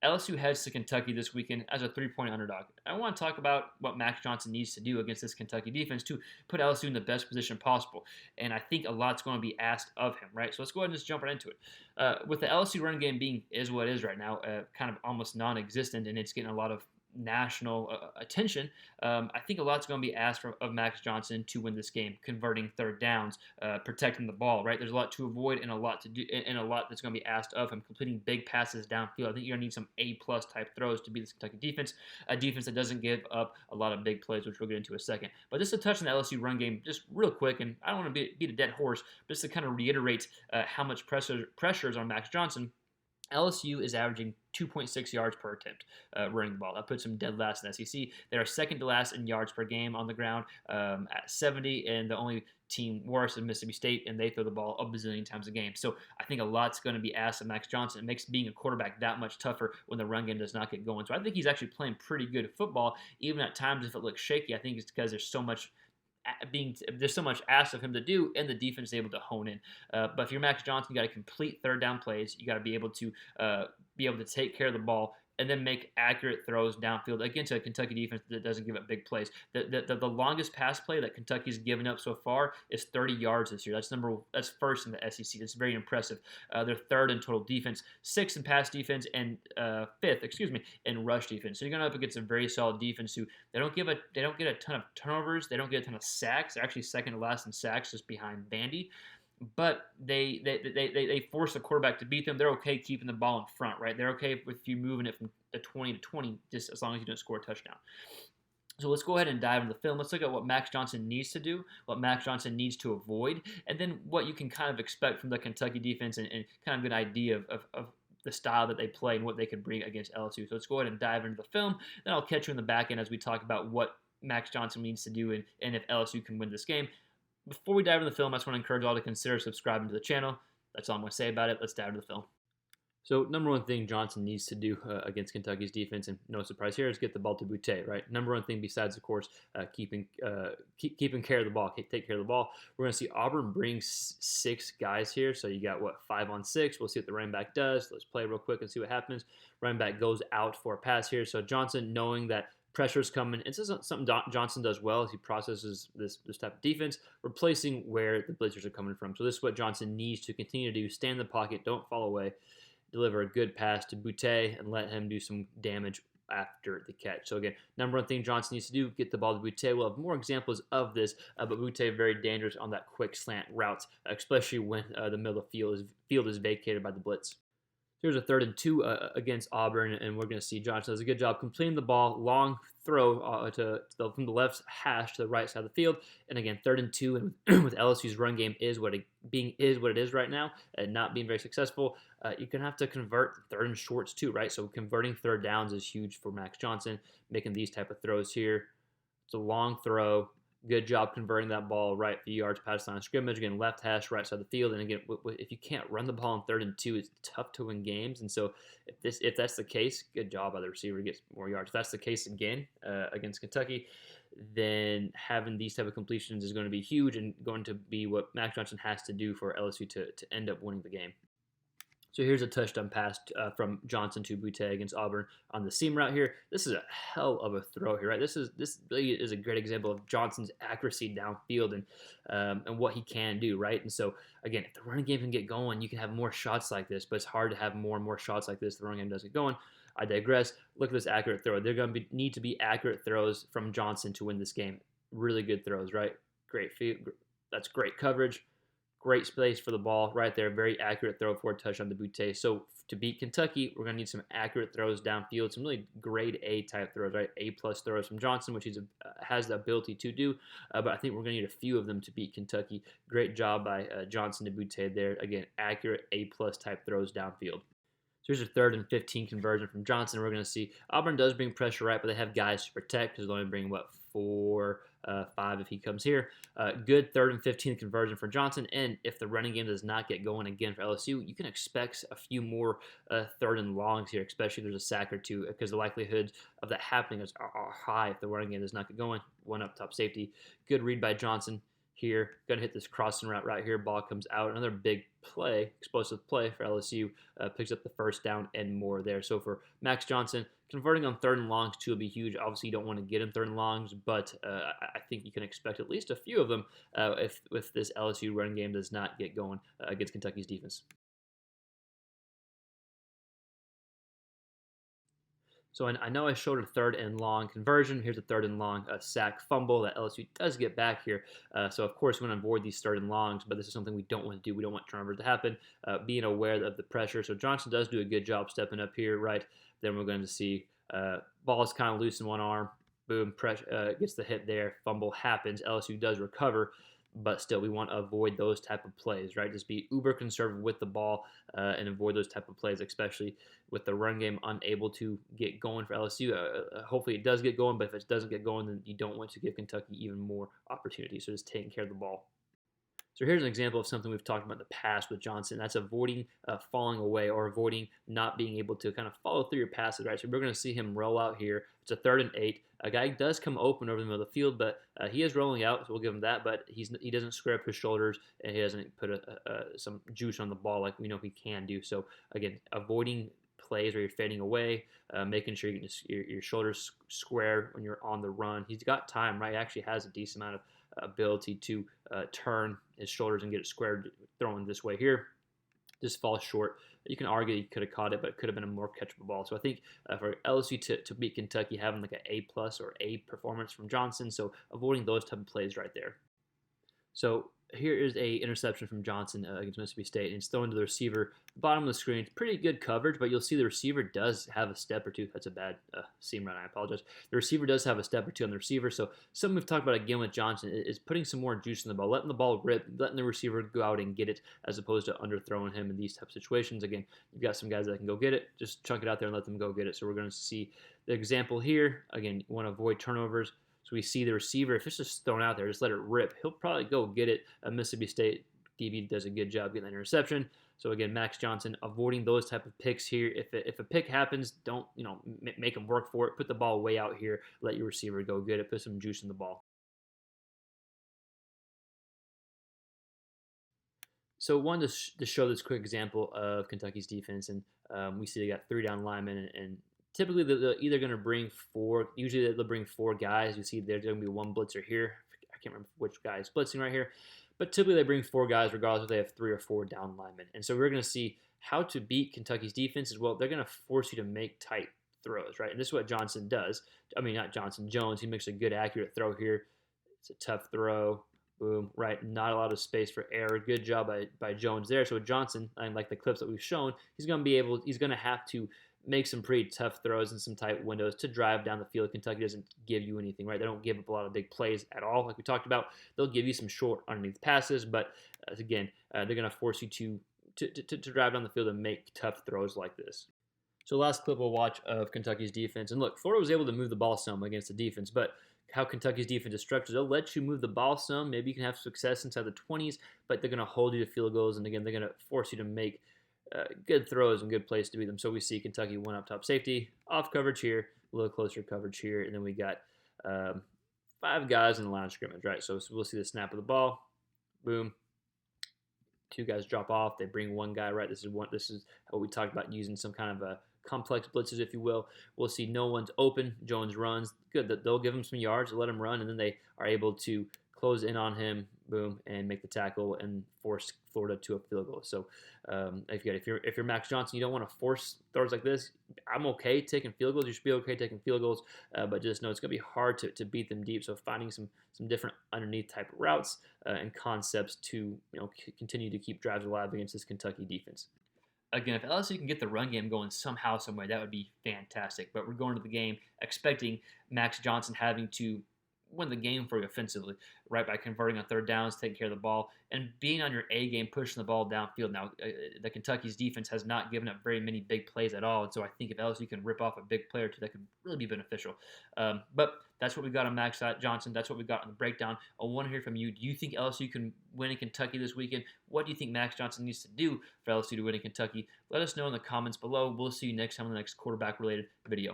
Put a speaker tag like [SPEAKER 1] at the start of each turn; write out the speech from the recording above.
[SPEAKER 1] LSU heads to Kentucky this weekend as a 3-point underdog. I want to talk about what Max Johnson needs to do against this Kentucky defense to put LSU in the best position possible. And I think a lot's going to be asked of him, right? So let's go ahead and just jump right into it. With the LSU run game being is what it is right now, kind of almost non-existent, and it's getting a lot of national attention. I think a lot's going to be asked of Max Johnson to win this game, converting third downs, protecting the ball. Right, there's a lot to avoid and a lot to do, and a lot that's going to be asked of him. Completing big passes downfield. I think you're going to need some A+ type throws to beat this Kentucky defense, a defense that doesn't give up a lot of big plays, which we'll get into in a second. But just to touch on the LSU run game, just real quick, and I don't want to beat a dead horse, but just to kind of reiterate how much pressure is on Max Johnson. LSU is averaging 2.6 yards per attempt running the ball. That puts them dead last in the SEC. They are second to last in yards per game on the ground at 70, and the only team worse is Mississippi State, and they throw the ball a bazillion times a game. So I think a lot's going to be asked of Max Johnson. It makes being a quarterback that much tougher when the run game does not get going. So I think he's actually playing pretty good football, even at times if it looks shaky. I think it's because there's so much asked of him to do, and the defense is able to hone in. But if you're Max Johnson, you got to complete third down plays. You got to be able to take care of the ball and then make accurate throws downfield against a Kentucky defense that doesn't give up big plays. The longest pass play that Kentucky's given up so far is 30 yards this year. That's first in the SEC. That's very impressive. They're third in total defense, sixth in pass defense, and fifth, in rush defense. So you're going up against a very solid defense who they don't get a ton of turnovers. They don't get a ton of sacks. They're actually second to last in sacks, just behind Vandy. But they force the quarterback to beat them. They're okay keeping the ball in front, right? They're okay with you moving it from the 20 to 20, just as long as you don't score a touchdown. So let's go ahead and dive into the film. Let's look at what Max Johnson needs to do, what Max Johnson needs to avoid, and then what you can kind of expect from the Kentucky defense and kind of get an idea of the style that they play and what they could bring against LSU. So let's go ahead and dive into the film. Then I'll catch you in the back end as we talk about what Max Johnson needs to do and if LSU can win this game. Before we dive into the film, I just want to encourage all to consider subscribing to the channel. That's all I'm going to say about it. Let's dive into the film. So number one thing Johnson needs to do against Kentucky's defense, and no surprise here, is get the ball to Boutte, right? Number one thing besides, of course, keeping care of the ball, take care of the ball. We're going to see Auburn bring 6 guys here. So you got, 5 on 6. We'll see what the running back does. Let's play real quick and see what happens. Running back goes out for a pass here. So Johnson, knowing that pressure's coming. This is something Johnson does well as he processes this type of defense, replacing where the blitzers are coming from. So this is what Johnson needs to continue to do. Stay in the pocket, don't fall away, deliver a good pass to Boutte, and let him do some damage after the catch. So again, number one thing Johnson needs to do, get the ball to Boutte. We'll have more examples of this, but Boutte very dangerous on that quick slant routes, especially when the middle of the field is vacated by the blitz. Here's a 3rd and 2 against Auburn, and we're going to see Johnson does a good job completing the ball, long throw from the left hash to the right side of the field. And again, 3rd and 2, and with LSU's run game is what it is right now, and not being very successful. You're going to have to convert 3rd and shorts too, right? So converting third downs is huge for Max Johnson, making these type of throws here. It's a long throw. Good job converting that ball right few yards past line of scrimmage. Again, left hash, right side of the field. And again, if you can't run the ball in 3rd and 2, it's tough to win games. And so if that's the case, good job by the receiver to get more yards. If that's the case again against Kentucky, then having these type of completions is going to be huge and going to be what Max Johnson has to do for LSU to end up winning the game. So here's a touchdown pass from Johnson to Boutte against Auburn on the seam route here. This is a hell of a throw here, right? This really is a great example of Johnson's accuracy downfield and what he can do, right? And so again, if the running game can get going, you can have more shots like this, but it's hard to have more and more shots like this. The running game doesn't get going. I digress. Look at this accurate throw. They're going to need to be accurate throws from Johnson to win this game. Really good throws, right? Great field. That's great coverage. Great space for the ball right there. Very accurate throw for a touchdown to Boutte. So to beat Kentucky, we're going to need some accurate throws downfield, some really grade A type throws, right? A+ throws from Johnson, which he has the ability to do. But I think we're going to need a few of them to beat Kentucky. Great job by Johnson to Boutte there. Again, accurate A+ type throws downfield. So here's a 3rd and 15 conversion from Johnson. We're going to see Auburn does bring pressure, right? But they have guys to protect because they'll only bring, 5 if he comes here. Good 3rd and 15 conversion for Johnson. And if the running game does not get going again for LSU, you can expect a few more 3rd and longs here, especially if there's a sack or two, because the likelihood of that happening are high if the running game does not get going. One up top safety. Good read by Johnson. here. Going to hit this crossing route right here. Ball comes out. Another big play, explosive play for LSU. Picks up the first down and more there. So for Max Johnson, converting on 3rd and longs too will be huge. Obviously, you don't want to get in 3rd and longs, but I think you can expect at least a few of them if this LSU run game does not get going against Kentucky's defense. So I know I showed a 3rd and long conversion. Here's a 3rd and long sack fumble that LSU does get back here. So of course we want to avoid these 3rd and longs, but this is something we don't want to do. We don't want turnovers to happen. Being aware of the pressure. So Johnson does do a good job stepping up here, right? Then we're going to see ball is kind of loose in one arm. Boom, pressure gets the hit there. Fumble happens. LSU does recover. But still, we want to avoid those type of plays, right? Just be uber conservative with the ball and avoid those type of plays, especially with the run game unable to get going for LSU. Hopefully, it does get going, but if it doesn't get going, then you don't want to give Kentucky even more opportunity. So just taking care of the ball. So here's an example of something we've talked about in the past with Johnson. That's avoiding falling away or avoiding not being able to kind of follow through your passes, right? So we're going to see him roll out here. It's a 3rd and 8. A guy does come open over the middle of the field, but he is rolling out, so we'll give him that. But he doesn't square up his shoulders, and he doesn't put some juice on the ball like we know he can do. So again, avoiding plays where you're fading away, making sure you get your shoulders square when you're on the run. He's got time, right? He actually has a decent amount of ability to turn his shoulders and get it squared throwing this way here. Just falls short. You can argue he could have caught it, but it could have been a more catchable ball. So I think for LSU to beat Kentucky, having like an A+ or A performance from Johnson, so avoiding those type of plays right there. So here is a interception from Johnson against Mississippi State, and it's thrown to the receiver, bottom of the screen. Pretty good coverage, but you'll see the receiver does have a step or two. That's a bad seam run. I apologize. The receiver does have a step or two on the receiver. So something we've talked about again with Johnson is putting some more juice in the ball, letting the ball rip, letting the receiver go out and get it, as opposed to underthrowing him in these type of situations. Again, you've got some guys that can go get it. Just chunk it out there and let them go get it. So we're going to see the example here. Again, you want to avoid turnovers. So we see the receiver, if it's just thrown out there, just let it rip. He'll probably go get it. Mississippi State DB does a good job getting that interception. So again, Max Johnson avoiding those type of picks here. If a pick happens, don't make him work for it. Put the ball way out here. Let your receiver go get it. Put some juice in the ball. So one to show this quick example of Kentucky's defense, and we see they got 3 down linemen, and typically they're either going to bring 4. Usually they'll bring 4 guys. You see there's going to be 1 blitzer here. I can't remember which guy is blitzing right here, but typically they bring 4 guys regardless if they have 3 or 4 down linemen. And so we're going to see how to beat Kentucky's defense as well. They're going to force you to make tight throws, right? And this is what Johnson does. I mean, not Johnson, Jones. He makes a good accurate throw here. It's a tough throw. Boom, right, not a lot of space for error. Good job by Jones there. So with Johnson, and like the clips that we've shown, he's going to have to make some pretty tough throws in some tight windows to drive down the field. Kentucky doesn't give you anything, right? They don't give up a lot of big plays at all, like we talked about. They'll give you some short underneath passes, but again, they're going to force you to drive down the field and make tough throws like this. So last clip we'll watch of Kentucky's defense. And look, Florida was able to move the ball some against the defense, but how Kentucky's defense is structured, they'll let you move the ball some. Maybe you can have success inside the 20s, but they're going to hold you to field goals. And again, they're going to force you to make good throws and good plays to beat them. So we see Kentucky 1 up top safety, off coverage here, a little closer coverage here. And then we got 5 guys in the line of scrimmage, right? So we'll see the snap of the ball. Boom. 2 guys drop off. They bring 1 guy, right? This is what we talked about, using some kind of a complex blitzes, if you will. We'll see no one's open. Jones runs. Good. They'll give him some yards, let him run, and then they are able to close in on him, boom, and make the tackle and force Florida to a field goal. So if you're Max Johnson, you don't want to force throws like this. I'm okay taking field goals. You should be okay taking field goals, but just know it's going to be hard to beat them deep. So finding some different underneath type of routes and concepts to continue to keep drives alive against this Kentucky defense. Again, if LSU can get the run game going somehow, some way, that would be fantastic. But we're going to the game expecting Max Johnson having to win the game for you offensively, right, by converting on 3rd downs, taking care of the ball, and being on your A game, pushing the ball downfield. Now, the Kentucky's defense has not given up very many big plays at all, and so I think if LSU can rip off a big play or two, that could really be beneficial. But that's what we got on Max Johnson. That's what we got on the breakdown. I want to hear from you. Do you think LSU can win in Kentucky this weekend? What do you think Max Johnson needs to do for LSU to win in Kentucky? Let us know in the comments below. We'll see you next time on the next quarterback-related video.